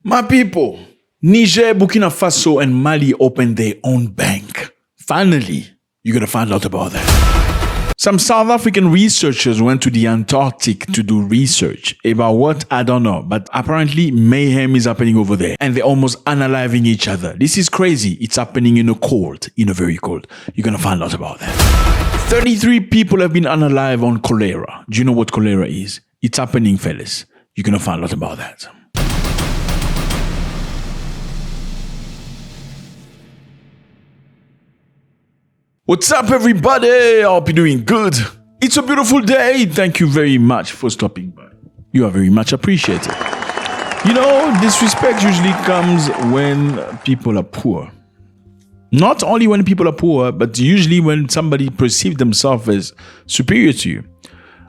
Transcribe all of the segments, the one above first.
My people, Niger, Burkina Faso, and Mali opened their own bank. Finally, you're going to find out about that. Some South African researchers went to the Antarctic to do research about what, I don't know, but apparently mayhem is happening over there and they're almost unaliving each other. This is crazy. It's happening in a very cold. You're going to find out about that. 33 people have been unalive on cholera. Do you know what cholera is? It's happening, fellas. You're going to find out about that. What's up, everybody? I hope you're doing good. It's a beautiful day. Thank you very much for stopping by. You are very much appreciated. You know, disrespect usually comes when people are poor. Not only when people are poor, but usually when somebody perceives themselves as superior to you.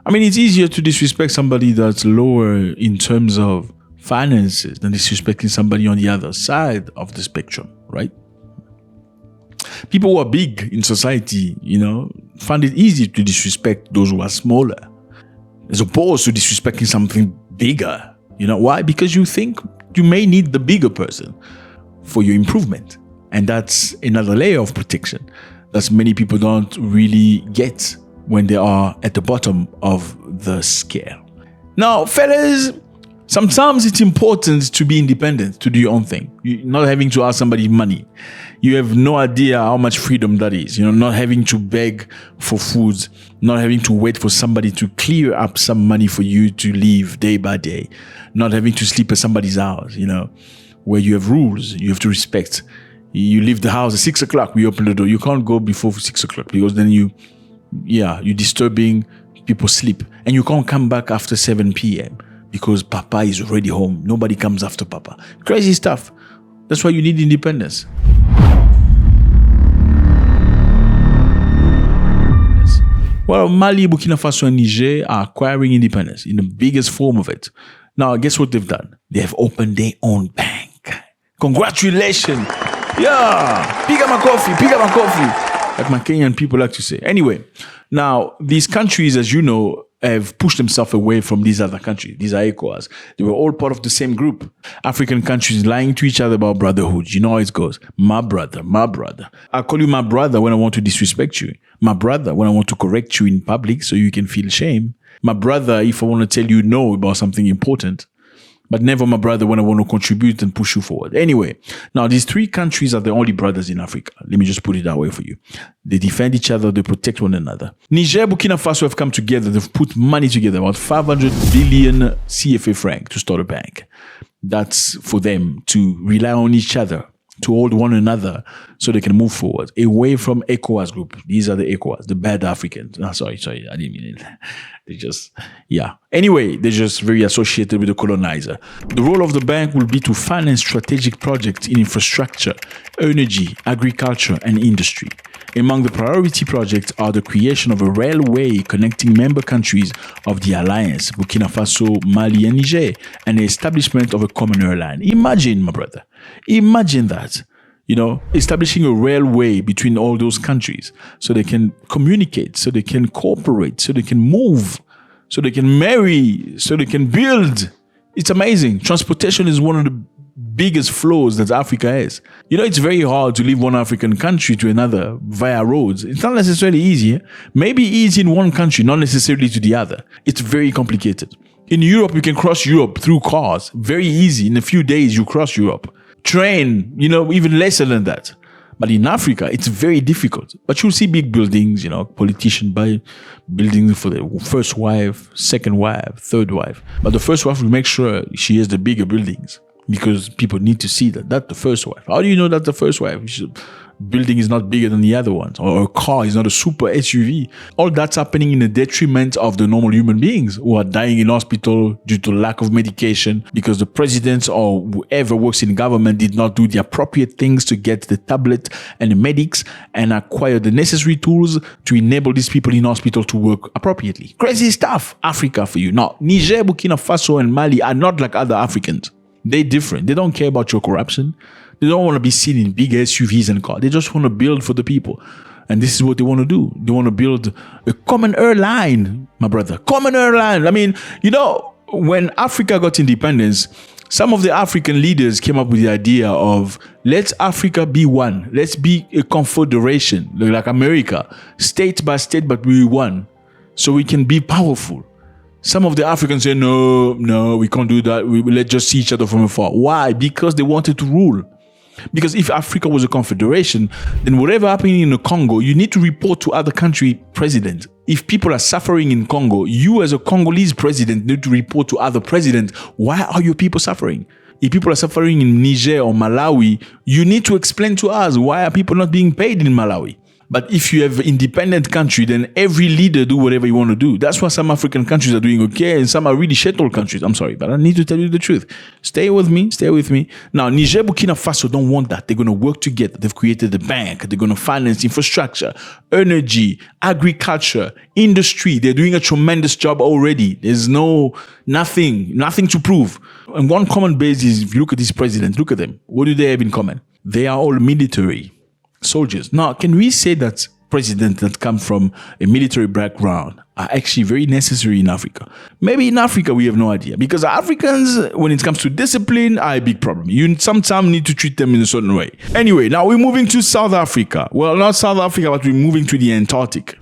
I mean, it's easier to disrespect somebody that's lower in terms of finances than disrespecting somebody on the other side of the spectrum, right? People who are big in society, find it easy to disrespect those who are smaller, as opposed to disrespecting something bigger. You know why? Because you think you may need the bigger person for your improvement. And that's another layer of protection that many people don't really get when they are at the bottom of the scale. Now, fellas, sometimes it's important to be independent, to do your own thing. You're not having to ask somebody money. You have no idea how much freedom that is. Not having to beg for food, not having to wait for somebody to clear up some money for you to live day by day, not having to sleep at somebody's house, where you have rules you have to respect. You leave the house at 6 o'clock, we open the door. You can't go before 6 o'clock because then you're disturbing people's sleep. And you can't come back after 7 p.m. because Papa is already home. Nobody comes after Papa. Crazy stuff. That's why you need independence. Yes. Well, Mali, Burkina Faso, and Niger are acquiring independence in the biggest form of it. Now, guess what they've done? They have opened their own bank. Congratulations. Yeah. Pick up my coffee. Like my Kenyan people like to say. Anyway, now, these countries, as you know, have pushed themselves away from these other countries. These are ECOWAS. They were all part of the same group. African countries lying to each other about brotherhood. You know how it goes. My brother. I call you my brother when I want to disrespect you. My brother when I want to correct you in public so you can feel shame. My brother if I want to tell you no about something important. But never my brother when I want to contribute and push you forward. Anyway, now these three countries are the only brothers in Africa. Let me just put it that way for you. They defend each other, they protect one another. Niger, Burkina Faso have come together. They've put money together, about 500 billion CFA franc to start a bank. That's for them to rely on each other, to hold one another so they can move forward away from ECOWAS group. These are the ECOWAS, the bad Africans. No, sorry, I didn't mean it. Anyway, they're just very associated with the colonizer. The role of the bank will be to finance strategic projects in infrastructure, energy, agriculture, and industry. Among the priority projects are the creation of a railway connecting member countries of the alliance, Burkina Faso, Mali, and Niger, and the establishment of a common airline. Imagine, my brother, imagine that. Establishing a railway between all those countries so they can communicate, so they can cooperate, so they can move, so they can marry, so they can build. It's amazing. Transportation is one of the biggest flows that Africa has. It's very hard to leave one African country to another via roads. It's not necessarily easy. Maybe easy in one country, not necessarily to the other. It's very complicated. In Europe, you can cross Europe through cars. Very easy. In a few days, you cross Europe. Train, even lesser than that. But in Africa, it's very difficult. But you'll see big buildings, politicians buy buildings for the first wife, second wife, third wife. But the first wife will make sure she has the bigger buildings because people need to see that's the first wife. How do you know that's the first wife? Building is not bigger than the other ones, or a car is not a super SUV. All that's happening in the detriment of the normal human beings who are dying in hospital due to lack of medication because the president or whoever works in government did not do the appropriate things to get the tablet and the medics and acquire the necessary tools to enable these people in hospital to work appropriately. Crazy stuff. Africa for you. Now, Niger, Burkina Faso, and Mali are not like other Africans. They're different. They don't care about your corruption. They don't want to be seen in big SUVs and cars. They just want to build for the people. And this is what they want to do. They want to build a common airline, my brother. Common airline. I mean, when Africa got independence, Some of the African leaders came up with the idea of let's Africa be one. Let's be a confederation like America, state by state, but we one. So we can be powerful. Some of the Africans say, no, we can't do that. Let's just see each other from afar. Why? Because they wanted to rule. Because if Africa was a confederation, then whatever happening in the Congo, you need to report to other country president. If people are suffering in Congo, you as a Congolese president need to report to other presidents. Why are your people suffering? If people are suffering in Niger or Malawi, you need to explain to us why are people not being paid in Malawi. But if you have independent country, then every leader do whatever you want to do. That's why some African countries are doing okay and some are really shithole countries. I'm sorry, but I need to tell you the truth. Stay with me. Now, Niger, Burkina Faso don't want that. They're going to work together. They've created a bank. They're going to finance infrastructure, energy, agriculture, industry. They're doing a tremendous job already. There's nothing to prove. And one common base is, if you look at these presidents, look at them. What do they have in common? They are all military soldiers. Now, can we say that presidents that come from a military background are actually very necessary in Africa? Maybe in Africa, we have no idea. Because Africans, when it comes to discipline, are a big problem. You sometimes need to treat them in a certain way. Anyway, now we're moving to South Africa. Well, not South Africa, but we're moving to the Antarctic.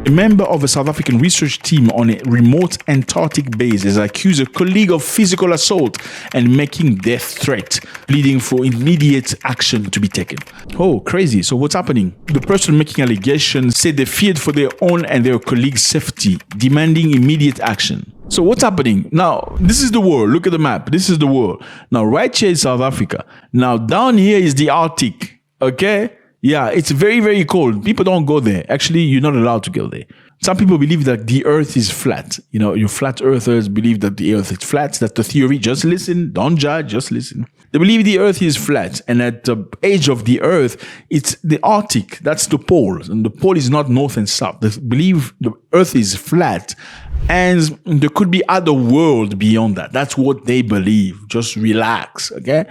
A member of a South African research team on a remote Antarctic base has accused a colleague of physical assault and making death threat, pleading for immediate action to be taken. Oh, crazy. So what's happening? The person making allegations said they feared for their own and their colleagues' safety, demanding immediate action. So what's happening? Now, this is the world. Look at the map. This is the world. Now, right here is South Africa. Now, down here is the Arctic. Okay? Yeah, it's very, very cold. People don't go there. Actually, you're not allowed to go there. Some people believe that the earth is flat. You know, your flat earthers believe that the earth is flat. That's the theory. Just listen. Don't judge. Just listen. They believe the earth is flat. And at the edge of the earth, it's the Arctic. That's the pole. And the pole is not north and south. They believe the earth is flat. And there could be other worlds beyond that. That's what they believe. Just relax. Okay?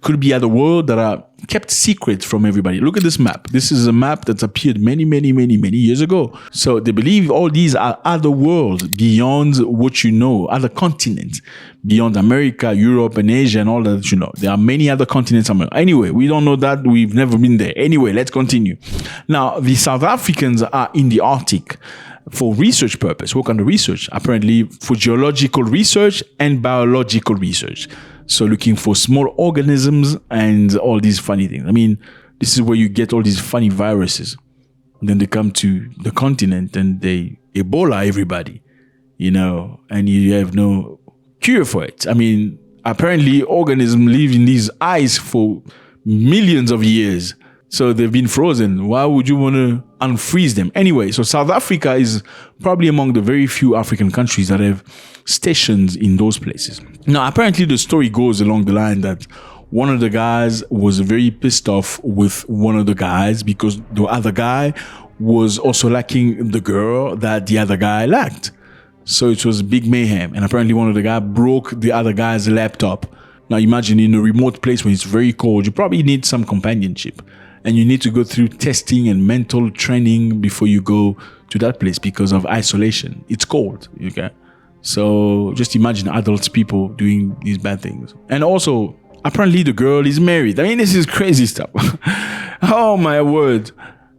Could be other worlds that are kept secret from everybody. Look at this map. This is a map that's appeared many years ago. So they believe all these are other worlds beyond what you know, other continents, beyond America, Europe, and Asia, and all that you know. There are many other continents. Anyway, we don't know that. We've never been there. Anyway, let's continue. Now, the South Africans are in the Arctic for research purpose, work on the research, apparently for geological research and biological research. So looking for small organisms and all these funny things. I mean, this is where you get all these funny viruses. And then they come to the continent and they Ebola everybody, you know, and you have no cure for it. I mean, apparently organisms live in these ice for millions of years. So they've been frozen. Why would you want to unfreeze them? Anyway, so South Africa is probably among the very few African countries that have stations in those places. Now, apparently the story goes along the line that one of the guys was very pissed off with one of the guys because the other guy was also liking the girl that the other guy liked. So it was big mayhem. And apparently one of the guys broke the other guy's laptop. Now imagine in a remote place when it's very cold, you probably need some companionship. And you need to go through testing and mental training before you go to that place because of isolation. It's cold, okay? So just imagine adult people doing these bad things. And also, apparently the girl is married. I mean, this is crazy stuff. Oh my word.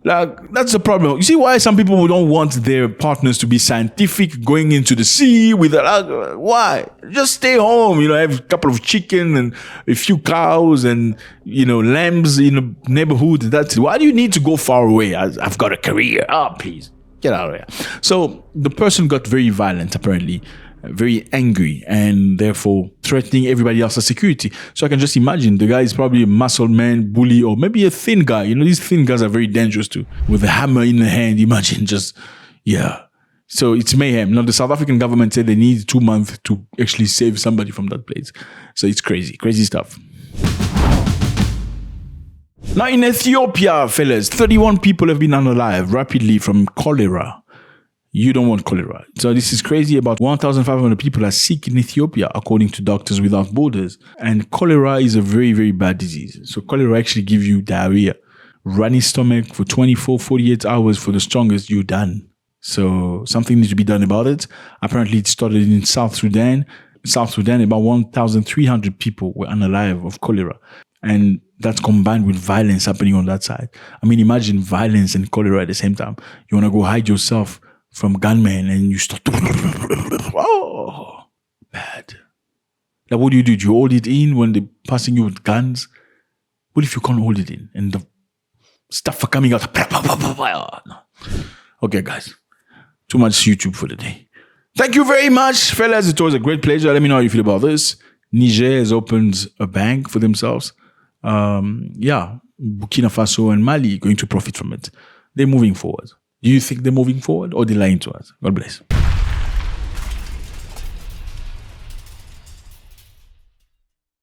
Like, that's the problem. You see why some people don't want their partners to be scientific, going into the sea with why? Just stay home, you know, have a couple of chicken and a few cows and, you know, lambs in the neighborhood. That's it. Why do you need to go far away? I've got a career. Oh, please, get out of here. So the person got very violent, apparently, very angry, and therefore threatening everybody else's security. So I can just imagine the guy is probably a muscle man, bully, or maybe a thin guy. You know, these thin guys are very dangerous too. With a hammer in the hand, imagine just, yeah. So it's mayhem. Now the South African government said they need 2 months to actually save somebody from that place. So it's crazy stuff. Now in Ethiopia, fellas, 31 people have been unalive rapidly from cholera. You don't want cholera. So this is crazy. About 1,500 people are sick in Ethiopia, according to Doctors Without Borders. And cholera is a very, very bad disease. So cholera actually gives you diarrhea, runny stomach for 24, 48 hours for the strongest, you're done. So something needs to be done about it. Apparently, it started in South Sudan. South Sudan, about 1,300 people were unalive of cholera. And that's combined with violence happening on that side. I mean, imagine violence and cholera at the same time. You want to go hide yourself from gunmen and you start... Oh, bad. Like, what do? Do you hold it in when they're passing you with guns? What if you can't hold it in and the stuff are coming out? No. Okay, guys. Too much YouTube for the day. Thank you very much, fellas. It was a great pleasure. Let me know how you feel about this. Niger has opened a bank for themselves. Burkina Faso and Mali going to profit from it. They're moving forward. Do you think they're moving forward or they're lying to us? God bless.